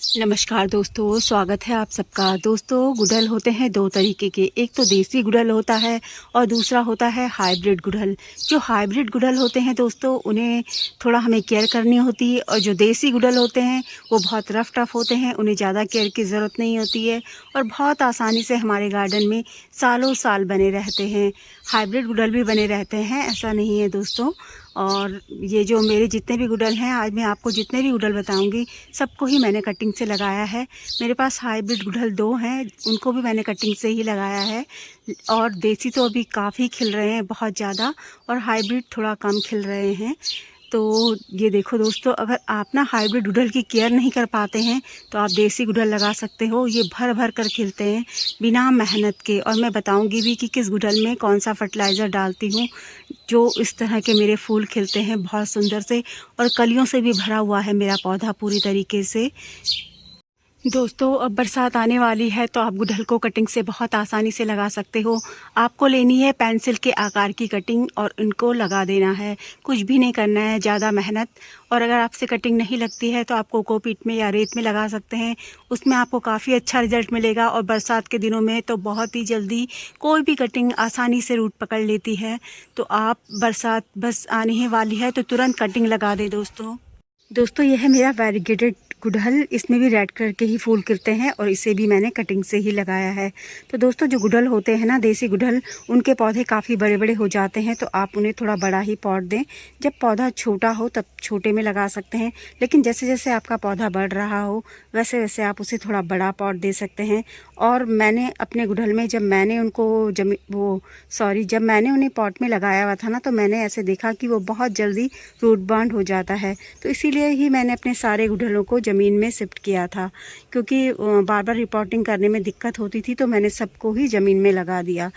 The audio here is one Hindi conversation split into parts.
नमस्कार दोस्तों, स्वागत है आप सबका। दोस्तों, गुड़हल होते हैं दो तरीके के। एक तो देसी गुड़हल होता है और दूसरा होता है हाइब्रिड गुड़हल। जो हाइब्रिड गुड़हल होते हैं दोस्तों, उन्हें थोड़ा हमें केयर करनी होती है, और जो देसी गुड़हल होते हैं वो बहुत रफ टफ होते हैं, उन्हें ज़्यादा केयर की ज़रूरत नहीं होती है और बहुत आसानी से हमारे गार्डन में सालों साल बने रहते हैं। हाइब्रिड गुड़हल भी बने रहते हैं, ऐसा नहीं है दोस्तों। और ये जो मेरे जितने भी गुड़हल हैं, आज मैं आपको जितने भी गुड़हल बताऊंगी सबको ही मैंने कटिंग से लगाया है। मेरे पास हाइब्रिड गुड़हल दो हैं, उनको भी मैंने कटिंग से ही लगाया है। और देसी तो अभी काफ़ी खिल रहे हैं, बहुत ज़्यादा, और हाइब्रिड थोड़ा कम खिल रहे हैं। तो ये देखो दोस्तों, अगर आप ना हाइब्रिड गुड़हल की केयर नहीं कर पाते हैं तो आप देसी गुड़हल लगा सकते हो। ये भर भर कर खिलते हैं बिना मेहनत के, और मैं बताऊंगी भी कि किस गुड़हल में कौन सा फर्टिलाइज़र डालती हूँ। जो इस तरह के मेरे फूल खिलते हैं बहुत सुंदर से, और कलियों से भी भरा हुआ है मेरा पौधा पूरी तरीके से। दोस्तों, अब बरसात आने वाली है तो आप गुड़हल को कटिंग से बहुत आसानी से लगा सकते हो। आपको लेनी है पेंसिल के आकार की कटिंग और इनको लगा देना है, कुछ भी नहीं करना है, ज़्यादा मेहनत। और अगर आपसे कटिंग नहीं लगती है तो आप कोकोपीट में या रेत में लगा सकते हैं, उसमें आपको काफ़ी अच्छा रिजल्ट मिलेगा। और बरसात के दिनों में तो बहुत ही जल्दी कोई भी कटिंग आसानी से रूट पकड़ लेती है। तो आप बरसात बस आने ही वाली है तो तुरंत कटिंग लगा दें दोस्तों, यह है मेरा वैरीगेटेड गुड़हल। इसमें भी रेड कलर के ही फूल खिलते हैं और इसे भी मैंने कटिंग से ही लगाया है। तो दोस्तों, जो गुड़हल होते हैं ना, देसी गुड़हल, उनके पौधे काफ़ी बड़े बड़े हो जाते हैं, तो आप उन्हें थोड़ा बड़ा ही पॉट दें। जब पौधा छोटा हो तब छोटे में लगा सकते हैं, लेकिन जैसे जैसे आपका पौधा बढ़ रहा हो वैसे वैसे आप उसे थोड़ा बड़ा पॉट दे सकते हैं। और मैंने अपने गुड़हल में जब मैंने उन्हें पॉट में लगाया हुआ था ना, तो मैंने ऐसे देखा कि वो बहुत जल्दी रूट बाउंड हो जाता है। तो इसीलिए ही मैंने अपने सारे गुड़हलों को ज़मीन में शिफ्ट किया था, क्योंकि बार बार रिपोर्टिंग करने में दिक्कत होती थी, तो मैंने सबको ही ज़मीन में लगा दिया।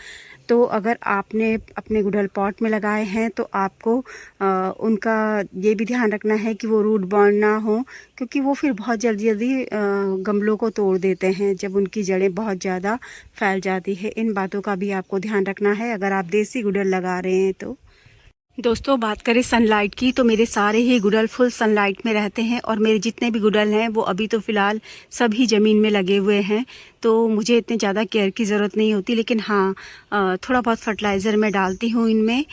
तो अगर आपने अपने गुड़हल पॉट में लगाए हैं तो आपको उनका ये भी ध्यान रखना है कि वो रूट बाउंड ना हो, क्योंकि वो फिर बहुत जल्दी जल्दी गमलों को तोड़ देते हैं जब उनकी जड़ें बहुत ज़्यादा फैल जाती है। इन बातों का भी आपको ध्यान रखना है अगर आप देसी गुड़हल लगा रहे हैं तो। दोस्तों, बात करें सनलाइट की, तो मेरे सारे ही गुड़हल फुल सनलाइट में रहते हैं, और मेरे जितने भी गुड़हल हैं वो अभी तो फ़िलहाल सभी ज़मीन में लगे हुए हैं। तो मुझे इतने ज़्यादा केयर की ज़रूरत नहीं होती, लेकिन हाँ, थोड़ा बहुत फर्टिलाइज़र मैं डालती हूँ इनमें।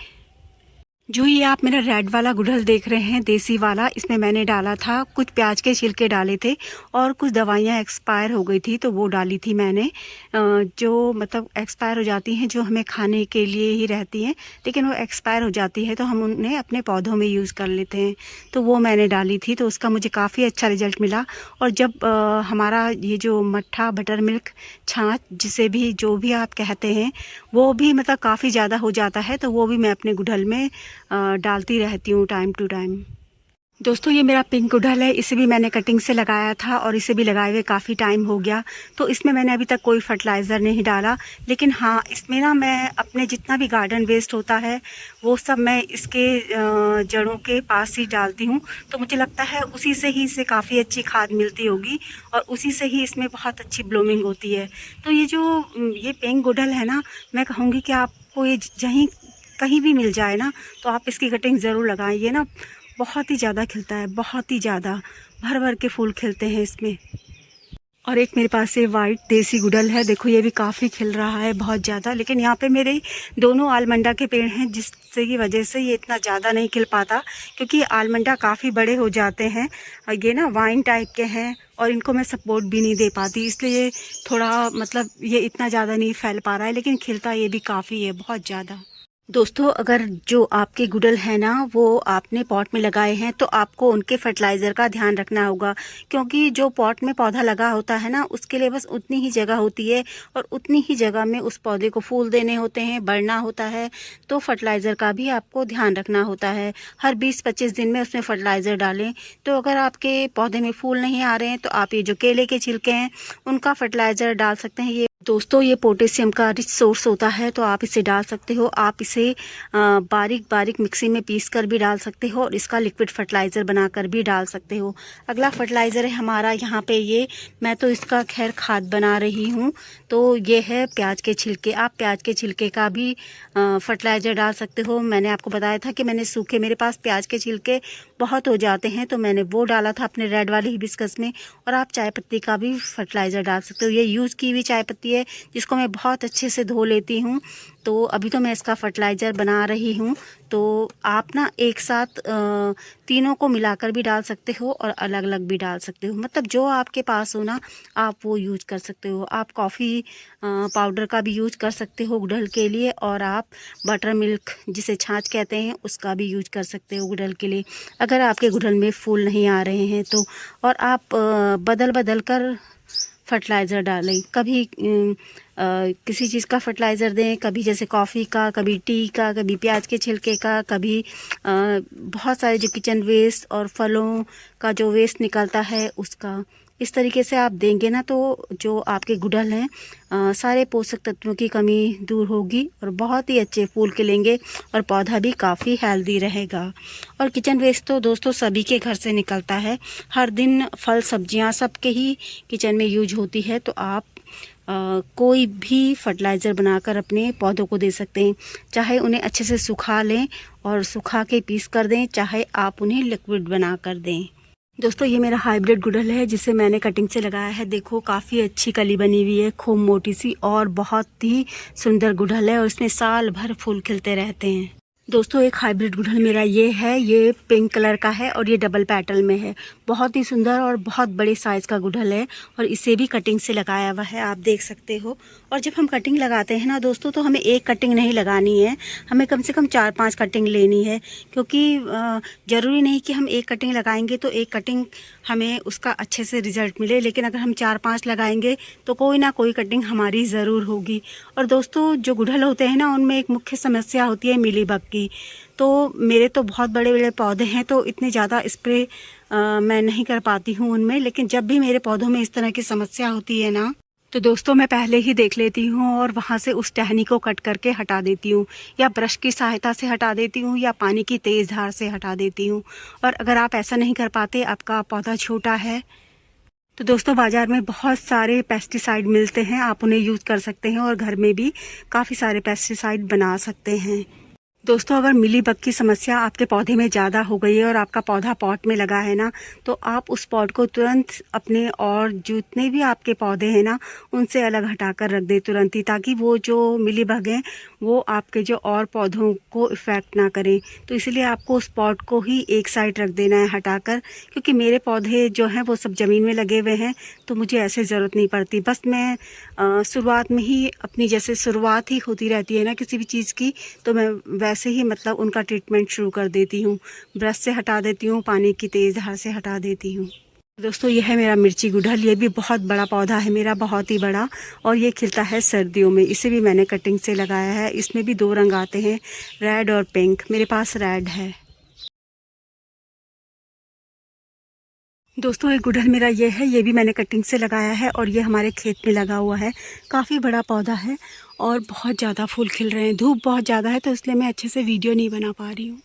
जो ये आप मेरा रेड वाला गुड़हल देख रहे हैं, देसी वाला, इसमें मैंने डाला था कुछ प्याज के छिलके डाले थे और कुछ दवाइयाँ एक्सपायर हो गई थी तो वो डाली थी मैंने। जो मतलब एक्सपायर हो जाती हैं, जो हमें खाने के लिए ही रहती हैं, लेकिन वो एक्सपायर हो जाती है तो हम उन्हें अपने पौधों में यूज़ कर लेते हैं। तो वो मैंने डाली थी, तो उसका मुझे काफ़ी अच्छा रिजल्ट मिला। और जब हमारा ये जो मट्ठा बटर मिल्क छाछ, जिसे भी जो भी आप कहते हैं, वो भी मतलब काफ़ी ज़्यादा हो जाता है, तो वो भी मैं अपने गुड़हल में डालती रहती हूँ टाइम टू टाइम। दोस्तों, ये मेरा पिंक गुड़हल है, इसे भी मैंने कटिंग से लगाया था और इसे भी लगाए हुए काफ़ी टाइम हो गया। तो इसमें मैंने अभी तक कोई फर्टिलाइज़र नहीं डाला, लेकिन हाँ, इसमें ना मैं अपने जितना भी गार्डन वेस्ट होता है वो सब मैं इसके जड़ों के पास ही डालती हूँ। तो मुझे लगता है उसी से ही इसे काफ़ी अच्छी खाद मिलती होगी और उसी से ही इसमें बहुत अच्छी ब्लूमिंग होती है। तो ये पिंक गुड़हल है ना, मैं कहूँगी कि आपको ये कहीं भी मिल जाए ना, तो आप इसकी कटिंग ज़रूर लगाइए ना। बहुत ही ज़्यादा खिलता है, बहुत ही ज़्यादा भर भर के फूल खिलते हैं इसमें। और एक मेरे पास ये वाइट देसी गुड़हल है, देखो ये भी काफ़ी खिल रहा है बहुत ज़्यादा। लेकिन यहाँ पे मेरे दोनों आलमंडा के पेड़ हैं, जिससे की वजह से ये इतना ज़्यादा नहीं खिल पाता, क्योंकि आलमंडा काफ़ी बड़े हो जाते हैं। ये ना वाइन टाइप के हैं और इनको मैं सपोर्ट भी नहीं दे पाती, इसलिए थोड़ा मतलब ये इतना ज़्यादा नहीं फैल पा रहा है, लेकिन खिलता ये भी काफ़ी है, बहुत ज़्यादा। दोस्तों, अगर जो आपके गुड़हल है ना वो आपने पॉट में लगाए हैं तो आपको उनके फर्टिलाइज़र का ध्यान रखना होगा, क्योंकि जो पॉट में पौधा लगा होता है ना, उसके लिए बस उतनी ही जगह होती है और उतनी ही जगह में उस पौधे को फूल देने होते हैं, बढ़ना होता है। तो फर्टिलाइज़र का भी आपको ध्यान रखना होता है, हर 20-25 दिन में उसमें फर्टिलाइज़र डालें। तो अगर आपके पौधे में फूल नहीं आ रहे हैं तो आप ये जो केले के छिलके हैं उनका फर्टिलाइज़र डाल सकते हैं। दोस्तों, ये पोटेशियम का रिच सोर्स होता है, तो आप इसे डाल सकते हो। आप इसे बारीक बारीक मिक्सी में पीस कर भी डाल सकते हो और इसका लिक्विड फर्टिलाइज़र बनाकर भी डाल सकते हो। अगला फर्टिलाइज़र है हमारा यहाँ पे ये, मैं तो इसका खैर खाद बना रही हूँ। तो ये है प्याज के छिलके। आप प्याज के छिलके का भी फर्टिलाइज़र डाल सकते हो। मैंने आपको बताया था कि मेरे पास प्याज के छिलके बहुत हो जाते हैं, तो मैंने वो डाला था अपने रेड वाले हिबिस्कस में। और आप चाय पत्ती का भी फर्टिलाइज़र डाल सकते हो। ये यूज़ की हुई चाय पत्ती है जिसको मैं बहुत अच्छे से धो लेती हूँ। तो अभी तो मैं इसका फर्टिलाइज़र बना रही हूँ। तो आप ना एक साथ तीनों को मिलाकर भी डाल सकते हो और अलग अलग भी डाल सकते हो, मतलब जो आपके पास हो ना आप वो यूज कर सकते हो। आप कॉफ़ी पाउडर का भी यूज कर सकते हो गुड़हल के लिए, और आप बटर मिल्क जिसे छाछ कहते हैं उसका भी यूज कर सकते हो गुड़हल के लिए, अगर आपके गुड़हल में फूल नहीं आ रहे हैं तो। और आप बदल बदल कर फर्टिलाइज़र डालें, कभी किसी चीज़ का फर्टिलाइज़र दें, कभी जैसे कॉफ़ी का, कभी टी का, कभी प्याज के छिलके का, कभी बहुत सारे जो किचन वेस्ट और फलों का जो वेस्ट निकलता है उसका। इस तरीके से आप देंगे ना तो जो आपके गुड़हल हैं सारे पोषक तत्वों की कमी दूर होगी और बहुत ही अच्छे फूल खिलेंगे और पौधा भी काफ़ी हेल्दी रहेगा। और किचन वेस्ट तो दोस्तों सभी के घर से निकलता है, हर दिन फल सब्जियां सबके ही किचन में यूज होती है। तो आप कोई भी फर्टिलाइज़र बनाकर अपने पौधों को दे सकते हैं, चाहे उन्हें अच्छे से सुखा लें और सुखा के पीस कर दें, चाहे आप उन्हें लिक्विड बना कर दें। दोस्तों ये मेरा हाइब्रिड गुड़हल है जिसे मैंने कटिंग से लगाया है। देखो काफ़ी अच्छी कली बनी हुई है, खूब मोटी सी, और बहुत ही सुंदर गुड़हल है और इसमें साल भर फूल खिलते रहते हैं। दोस्तों एक हाइब्रिड गुड़हल मेरा ये है, ये पिंक कलर का है और ये डबल पेटल में है। बहुत ही सुंदर और बहुत बड़े साइज़ का गुड़हल है और इसे भी कटिंग से लगाया हुआ है, आप देख सकते हो। और जब हम कटिंग लगाते हैं ना दोस्तों तो हमें एक कटिंग नहीं लगानी है, हमें कम से कम 4-5 कटिंग लेनी है, क्योंकि ज़रूरी नहीं कि हम एक कटिंग लगाएंगे तो एक कटिंग हमें उसका अच्छे से रिजल्ट मिले, लेकिन अगर हम 4-5 लगाएंगे तो कोई ना कोई कटिंग हमारी ज़रूर होगी। और दोस्तों जो गुड़हल होते हैं ना उनमें एक मुख्य समस्या होती है मिलीबग की। तो मेरे तो बहुत बड़े बड़े पौधे हैं तो इतने ज़्यादा स्प्रे मैं नहीं कर पाती हूँ उनमें, लेकिन जब भी मेरे पौधों में इस तरह की समस्या होती है ना तो दोस्तों मैं पहले ही देख लेती हूँ और वहाँ से उस टहनी को कट करके हटा देती हूँ, या ब्रश की सहायता से हटा देती हूँ, या पानी की तेज़ धार से हटा देती हूँ। और अगर आप ऐसा नहीं कर पाते, आपका पौधा छोटा है, तो दोस्तों बाज़ार में बहुत सारे पेस्टिसाइड मिलते हैं, आप उन्हें यूज़ कर सकते हैं और घर में भी काफ़ी सारे पेस्टिसाइड बना सकते हैं। दोस्तों अगर मिलीबग की समस्या आपके पौधे में ज़्यादा हो गई है और आपका पौधा पॉट में लगा है ना, तो आप उस पॉट को तुरंत अपने और जितने भी आपके पौधे हैं ना उनसे अलग हटाकर रख दें तुरंत ही, ताकि वो जो मिलीबग हैं वो आपके जो और पौधों को इफ़ेक्ट ना करें। तो इसलिए आपको उस पॉट को ही एक साइड रख देना है हटाकर, क्योंकि मेरे पौधे जो हैं वो सब ज़मीन में लगे हुए हैं तो मुझे ऐसे ज़रूरत नहीं पड़ती। बस मैं शुरुआत में ही अपनी जैसे शुरुआत ही होती रहती है ना किसी भी चीज़ की, तो मैं वैसे ही मतलब उनका ट्रीटमेंट शुरू कर देती हूँ, ब्रश से हटा देती हूँ, पानी की तेज़ धार से हटा देती हूँ। दोस्तों ये है मेरा मिर्ची गुड़हल, ये भी बहुत बड़ा पौधा है मेरा, बहुत ही बड़ा, और ये खिलता है सर्दियों में। इसे भी मैंने कटिंग से लगाया है। इसमें भी 2 रंग आते हैं, रेड और पिंक। मेरे पास रेड है। दोस्तों एक गुड़हल मेरा ये है, ये भी मैंने कटिंग से लगाया है और ये हमारे खेत में लगा हुआ है। काफ़ी बड़ा पौधा है और बहुत ज़्यादा फूल खिल रहे हैं। धूप बहुत ज़्यादा है तो इसलिए मैं अच्छे से वीडियो नहीं बना पा रही हूँ।